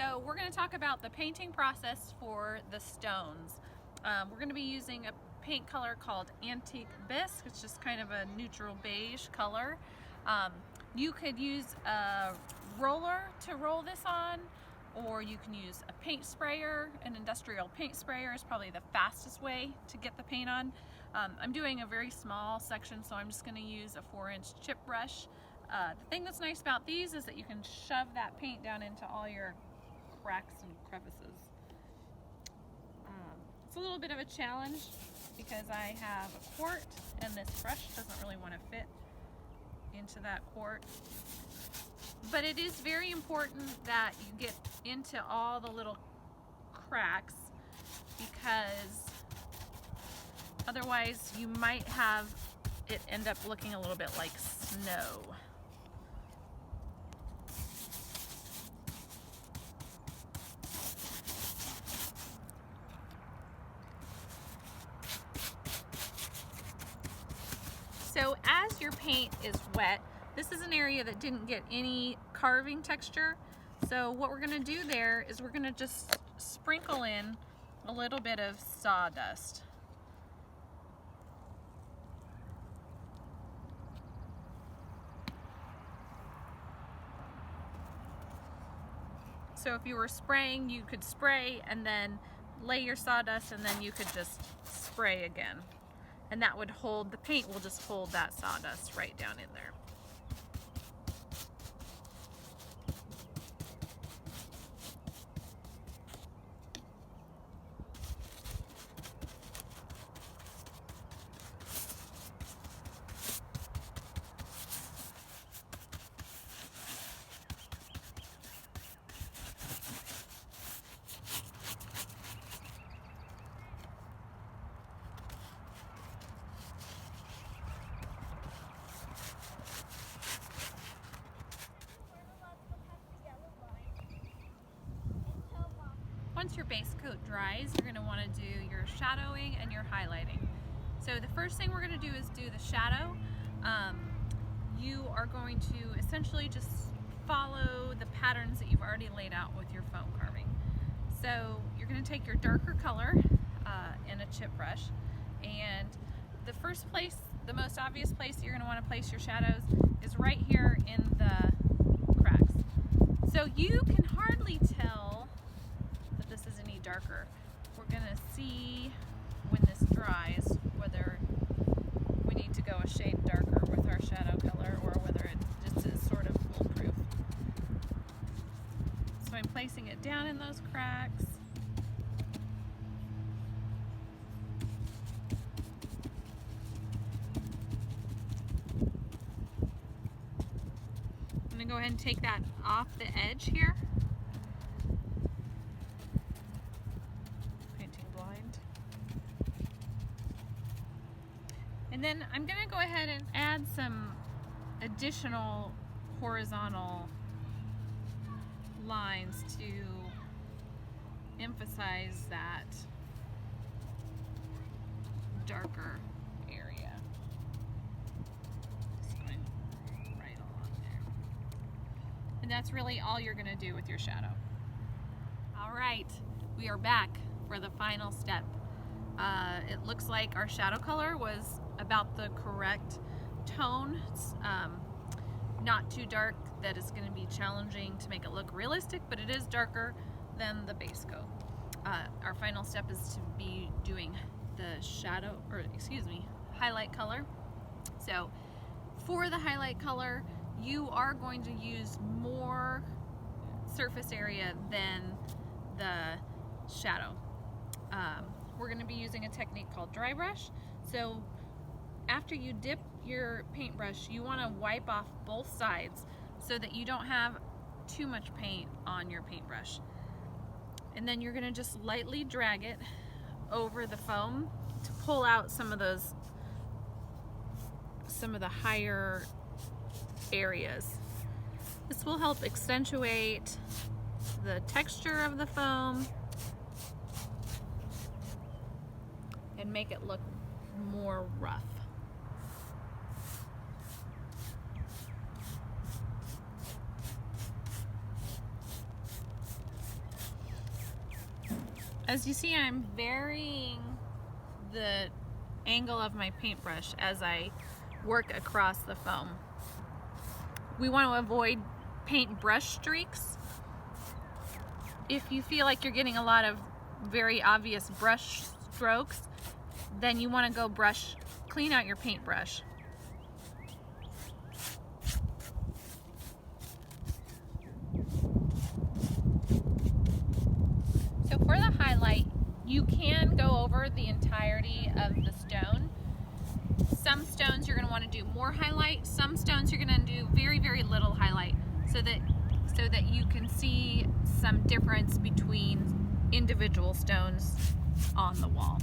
So we're going to talk about the painting process for the stones. We're going to be using a paint color called Antique Bisque. It's just kind of a neutral beige color. You could use a roller to roll this on, or you can use a paint sprayer. An industrial paint sprayer is probably the fastest way to get the paint on. I'm doing a very small section, so I'm just going to use a 4-inch chip brush. The thing that's nice about these is that you can shove that paint down into all your cracks and crevices. It's a little bit of a challenge because I have a quart and this brush doesn't really want to fit into that quart. But it is very important that you get into all the little cracks, because otherwise you might have it end up looking a little bit like snow. So as your paint is wet, this is an area that didn't get any carving texture. So what we're going to do there is we're going to just sprinkle in a little bit of sawdust. So if you were spraying, you could spray and then lay your sawdust, and then you could just spray again. And that would hold, the paint will just hold that sawdust right down in there. Once your base coat dries, you're going to want to do your shadowing and your highlighting. So the first thing we're going to do is do the shadow. You are going to essentially just follow the patterns that you've already laid out with your foam carving. So you're going to take your darker color in a chip brush, and the first place, the most obvious place that you're going to want to place your shadows is right here in the cracks. So you can hardly tell this is any darker. We're gonna see when this dries whether we need to go a shade darker with our shadow color or whether it just is sort of foolproof. So I'm placing it down in those cracks. I'm gonna go ahead and take that off the edge here. And then I'm going to go ahead and add some additional horizontal lines to emphasize that darker area. Just going right along there. And that's really all you're going to do with your shadow. All right, we are back for the final step. It looks like our shadow color was about the correct tone. It's not too dark that it's going to be challenging to make it look realistic, but it is darker than the base coat. Our final step is to be doing the shadow, or excuse me, highlight color. So for the highlight color, you are going to use more surface area than the shadow. We're going to be using a technique called dry brush. So after you dip your paintbrush, you want to wipe off both sides so that you don't have too much paint on your paintbrush. And then you're going to just lightly drag it over the foam to pull out some of the higher areas. This will help accentuate the texture of the foam and make it look more rough. As you see, I'm varying the angle of my paintbrush as I work across the foam. We want to avoid paintbrush streaks. If you feel like you're getting a lot of very obvious brush strokes, then you want to go clean out your paintbrush. So for the highlight, you can go over the entirety of the stone. Some stones you're going to want to do more highlight. Some stones you're going to do very, very little highlight so that you can see some difference between individual stones on the wall.